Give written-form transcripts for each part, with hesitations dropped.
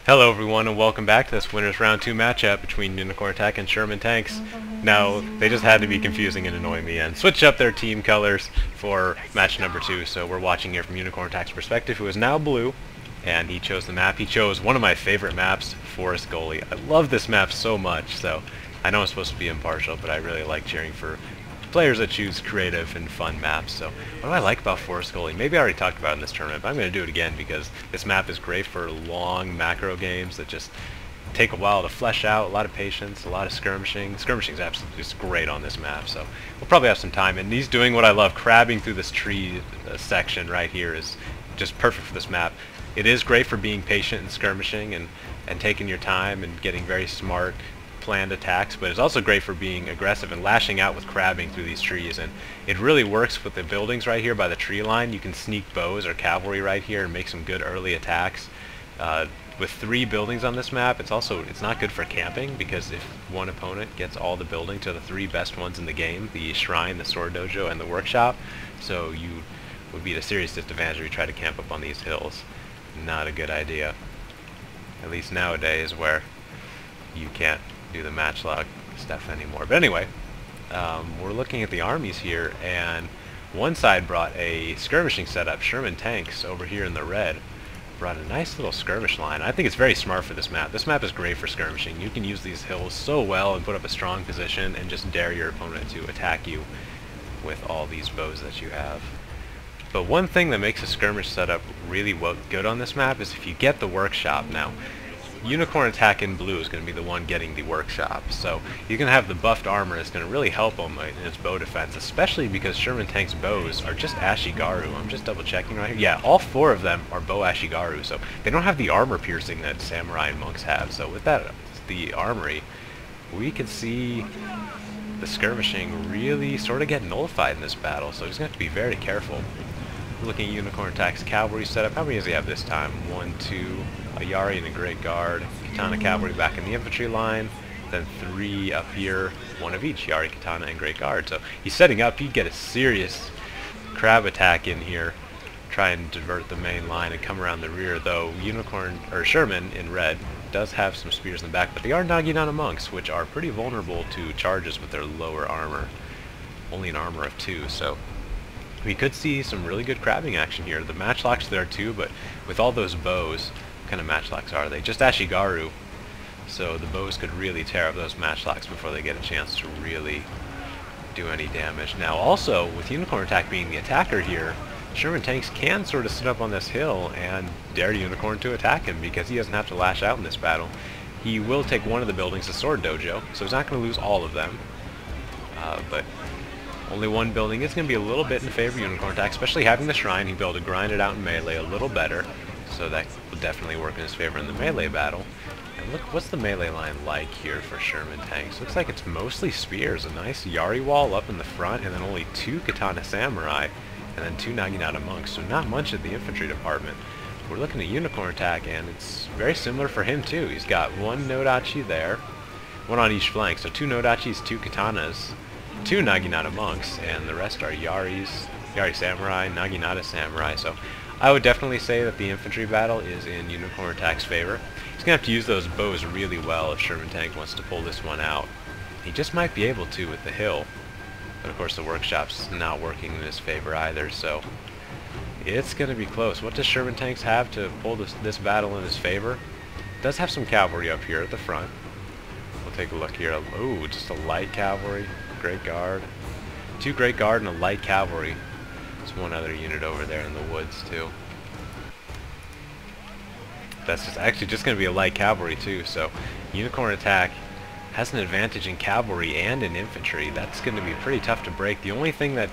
Hello everyone and welcome back to this winners round 2 matchup between Unicornattack and Sherman Tanks. Now, they just had to be confusing and annoy me and switch up their team colors for match number 2, so we're watching here from Unicornattack's perspective, who is now blue, and he chose the map. He chose one of my favorite maps, Forest Goalie. I love this map so much, so I know I'm supposed to be impartial, but I really like cheering for players that choose creative and fun maps. So what do I like about Forest Goalie? Maybe I already talked about it in this tournament, but I'm going to do it again because this map is great for long macro games that just take a while to flesh out, a lot of patience, a lot of skirmishing. Skirmishing is absolutely just great on this map, so we'll probably have some time. And he's doing what I love, crabbing through this tree section right here is just perfect for this map. It is great for being patient and skirmishing and taking your time and getting very smart planned attacks, but it's also great for being aggressive and lashing out with crabbing through these trees. And it really works with the buildings right here by the tree line. You can sneak bows or cavalry right here and make some good early attacks. With 3 buildings on this map, it's not good for camping, because if one opponent gets all the buildings to the 3 best ones in the game, the shrine, the sword dojo, and the workshop, so you would be at a serious disadvantage if you try to camp up on these hills. Not a good idea, at least nowadays, where you can't do the matchlock stuff anymore. But anyway, we're looking at the armies here, and one side brought a skirmishing setup. Sherman Tanks over here in the red brought a nice little skirmish line. I think it's very smart for this map. This map is great for skirmishing. You can use these hills so well and put up a strong position and just dare your opponent to attack you with all these bows that you have. But one thing that makes a skirmish setup really good on this map is if you get the workshop. Now, Unicornattack in blue is going to be the one getting the workshop, so you can have the buffed armor. It's going to really help him in his bow defense, especially because Sherman Tank's bows are just Ashigaru. I'm just double checking right here. Yeah, all 4 of them are bow Ashigaru, so they don't have the armor piercing that samurai and monks have. So with that, the armory, we can see the skirmishing really sort of get nullified in this battle, so he's going to have to be very careful. Looking at Unicornattack's cavalry setup, how many does he have this time? 1, 2, a Yari and a Great Guard, Katana Cavalry back in the infantry line, then 3 up here, 1 of each, Yari, Katana, and Great Guard. So he's setting up. He'd get a serious crab attack in here, try and divert the main line and come around the rear, though Sherman in red does have some spears in the back, but they are Naginata monks, which are pretty vulnerable to charges with their lower armor, only an armor of 2, so we could see some really good crabbing action here. The matchlocks there too, but with all those bows, what kind of matchlocks are they? Just Ashigaru, so the bows could really tear up those matchlocks before they get a chance to really do any damage. Now also, with Unicornattack being the attacker here, Sherman Tanks can sort of sit up on this hill and dare Unicorn to attack him, because he doesn't have to lash out in this battle. He will take one of the buildings, the sword dojo, so he's not going to lose all of them, but only one building is going to be a little bit in favor of Unicornattack, especially having the shrine. He'll be able to grind it out in melee a little better, so that will definitely work in his favor in the melee battle. And look, what's the melee line like here for Sherman Tanks? Looks like it's mostly spears, a nice Yari wall up in the front, and then only 2 Katana Samurai, and then 2 Naginata monks, so not much of the infantry department. We're looking at Unicornattack, and it's very similar for him too. He's got 1 Nodachi there, 1 on each flank, so 2 Nodachis, 2 Katanas, 2 Naginata monks, and the rest are Yari Samurai, Naginata Samurai. So I would definitely say that the infantry battle is in Unicornattack's favor. He's going to have to use those bows really well if Sherman Tank wants to pull this one out. He just might be able to with the hill, but of course the workshop's not working in his favor either, so it's going to be close. What does Sherman Tanks have to pull this battle in his favor? It does have some cavalry up here at the front. We'll take a look here. Ooh, just a light cavalry. Great Guard. 2 Great Guard and a light cavalry. There's 1 other unit over there in the woods too. That's actually just going to be a light cavalry too, so Unicornattack has an advantage in cavalry and in infantry. That's going to be pretty tough to break. The only thing that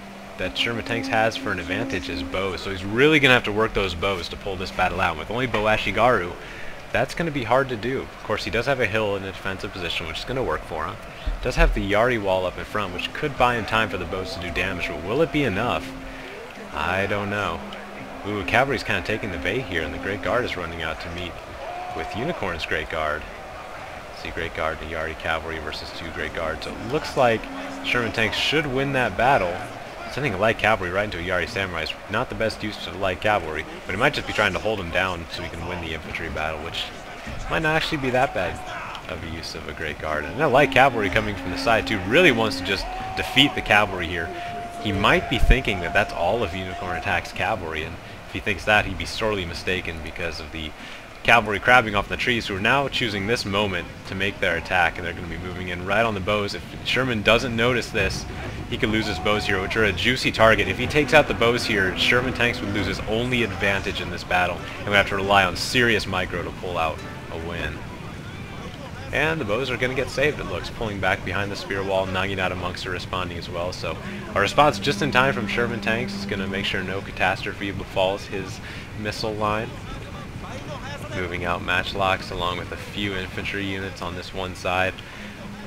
Sherman Tanks has for an advantage is bows, so he's really going to have to work those bows to pull this battle out. With only bow Ashigaru, that's going to be hard to do. Of course, he does have a hill in a defensive position, which is going to work for him. Does have the Yari wall up in front, which could buy him time for the bows to do damage, but will it be enough? I don't know. Ooh, cavalry's kind of taking the bait here, and the Great Guard is running out to meet with Unicorn's Great Guard. See, Great Guard and Yari cavalry versus 2 Great Guards. So it looks like Sherman Tanks should win that battle. Sending a light cavalry right into a Yari Samurai is not the best use of light cavalry, but he might just be trying to hold him down so he can win the infantry battle, which might not actually be that bad of a use of a great guard. And a light cavalry coming from the side too really wants to just defeat the cavalry here. He might be thinking that that's all of Unicornattack's cavalry, and if he thinks that, he'd be sorely mistaken because of the cavalry crabbing off the trees, who are now choosing this moment to make their attack, and they're going to be moving in right on the bows. If Sherman doesn't notice this, he could lose his bows here, which are a juicy target. If he takes out the bows here, Sherman Tanks would lose his only advantage in this battle, and would have to rely on serious micro to pull out a win. And the bows are going to get saved, it looks, pulling back behind the spear wall. Naginata monks are responding as well, so a response just in time from Sherman Tanks is going to make sure no catastrophe befalls his missile line. Moving out matchlocks along with a few infantry units on this one side.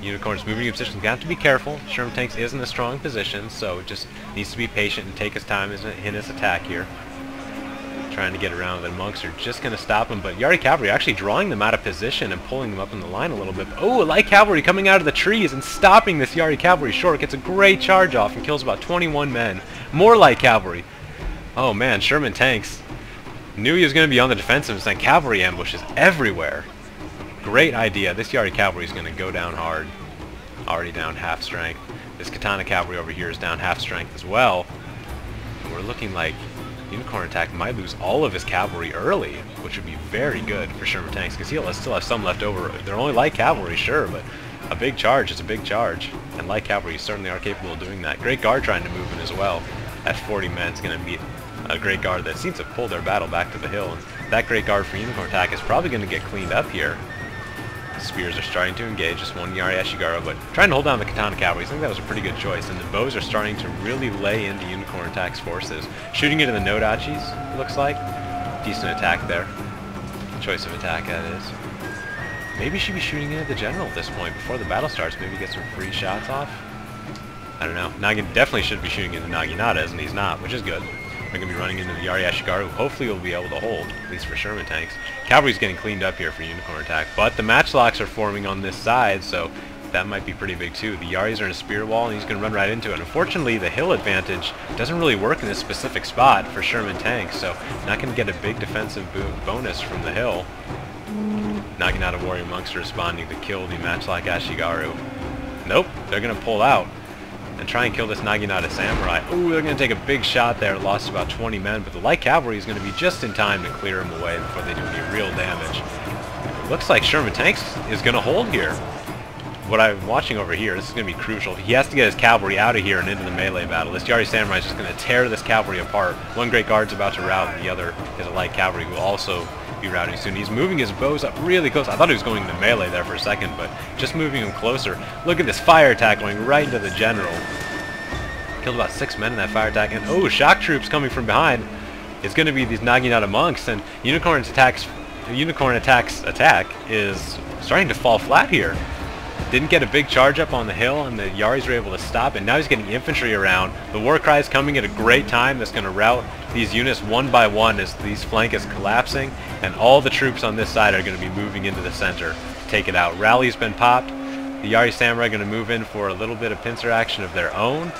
Unicorn's moving in position. Got to be careful. Sherman Tanks is in a strong position, so just needs to be patient and take his time in his attack here. Trying to get around. The monks are just going to stop him, but Yari Cavalry actually drawing them out of position and pulling them up in the line a little bit. Oh, a light cavalry coming out of the trees and stopping this Yari Cavalry short. Gets a great charge off and kills about 21 men. More light cavalry. Oh man, Sherman Tanks knew he was going to be on the defensive and sent cavalry ambushes everywhere. Great idea. This Yari Cavalry is going to go down hard. Already down half strength. This Katana Cavalry over here is down half strength as well. And we're looking like Unicornattack might lose all of his cavalry early, which would be very good for Sherman Tanks, because he'll still have some left over. They're only light cavalry, sure, but a big charge is a big charge, and light cavalry certainly are capable of doing that. Great Guard trying to move in as well. At 40 men, it's going to meet a Great Guard that seems to pull their battle back to the hill, and that Great Guard for Unicornattack is probably going to get cleaned up here. The spears are starting to engage, just one Yari Ashigaru, but trying to hold down the Katana Cavalry. I think that was a pretty good choice, and the bows are starting to really lay into Unicornattack's forces. Shooting it in the Nodachis, looks like. Decent attack there. Choice of attack, that is. Maybe she'd be shooting it at the general at this point before the battle starts. Maybe get some free shots off. I don't know. Nagin definitely should be shooting into Naginatas, and he's not, which is good. We're going to be running into the Yari Ashigaru, who hopefully will be able to hold, at least for Sherman Tanks. Cavalry's getting cleaned up here for Unicornattack, but the matchlocks are forming on this side, so that might be pretty big too. The Yaris are in a spear wall, and he's going to run right into it. Unfortunately, the hill advantage doesn't really work in this specific spot for Sherman Tanks, so not going to get a big defensive bonus from the hill. Naginata Warrior Monks are responding to kill the matchlock Ashigaru. Nope, they're going to pull out and try and kill this Naginata Samurai. Ooh, they're going to take a big shot there. Lost about 20 men, but the light cavalry is going to be just in time to clear him away before they do any real damage. Looks like Sherman Tanks is going to hold here. What I'm watching over here, this is going to be crucial. He has to get his cavalry out of here and into the melee battle. This Yari Samurai is just going to tear this cavalry apart. One Great Guard's about to rout, and the other is a light cavalry who will also be routing soon. He's moving his bows up really close. I thought he was going into melee there for a second, but just moving him closer. Look at this fire attack going right into the general. Killed about 6 men in that fire attack, and oh, shock troops coming from behind. It's going to be these Naginata monks, and Unicornattack's attack is starting to fall flat here. Didn't get a big charge up on the hill, and the Yaris were able to stop it. Now he's getting infantry around. The war cry is coming at a great time. That's going to rout these units one by one as these flank is collapsing, and all the troops on this side are going to be moving into the center to take it out. Rally's been popped. The Yari Samurai are going to move in for a little bit of pincer action of their own,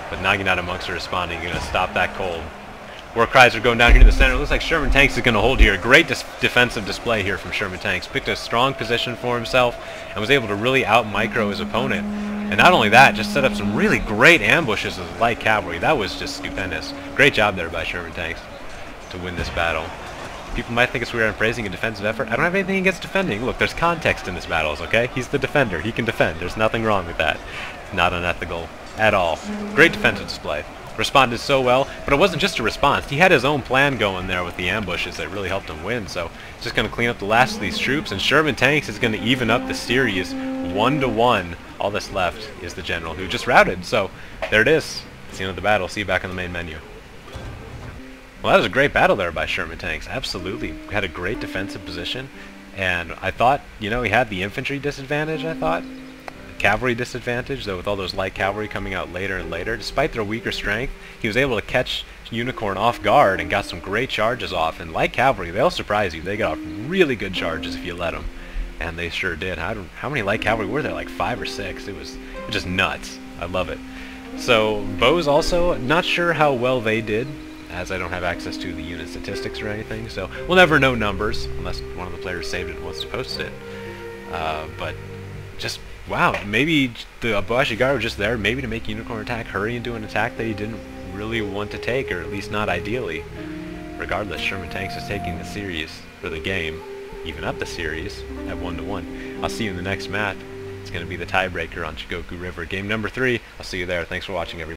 but Naginata monks are responding. Going to stop that cold. War cries are going down here to the center. It looks like Sherman Tanks is going to hold here. Great defensive display here from Sherman Tanks. Picked a strong position for himself and was able to really out-micro his opponent. And not only that, just set up some really great ambushes with light cavalry. That was just stupendous. Great job there by Sherman Tanks to win this battle. People might think it's weird I'm praising a defensive effort. I don't have anything against defending. Look, there's context in this battles, okay? He's the defender. He can defend. There's nothing wrong with that. Not unethical at all. Great defensive display. Responded so well, but it wasn't just a response. He had his own plan going there with the ambushes that really helped him win, so he's just going to clean up the last of these troops, and Sherman Tanks is going to even up the series 1-1. All that's left is the general, who just routed, so there it is. It's the end of the battle. See you back on the main menu. Well, that was a great battle there by Sherman Tanks. Absolutely. Had a great defensive position, and I thought, you know, he had the infantry disadvantage, I thought. Cavalry disadvantage, though, with all those light cavalry coming out later and later. Despite their weaker strength, he was able to catch Unicorn off guard and got some great charges off. And light cavalry, they'll surprise you. They got off really good charges if you let them. And they sure did. How many light cavalry were there? Like 5 or 6. It was just nuts. I love it. So, bows also, not sure how well they did. as I don't have access to the unit statistics or anything, so we'll never know numbers unless one of the players saved it and wants to post it. But just, wow, maybe the Abashigaru was just there maybe to make Unicornattack hurry and do an attack that he didn't really want to take, or at least not ideally. Regardless, Sherman Tanks is taking the series, for the game, even up the series, at 1-1. I'll see you in the next map. It's going to be the tiebreaker on Shigoku River. Game number 3. I'll see you there. Thanks for watching, everybody.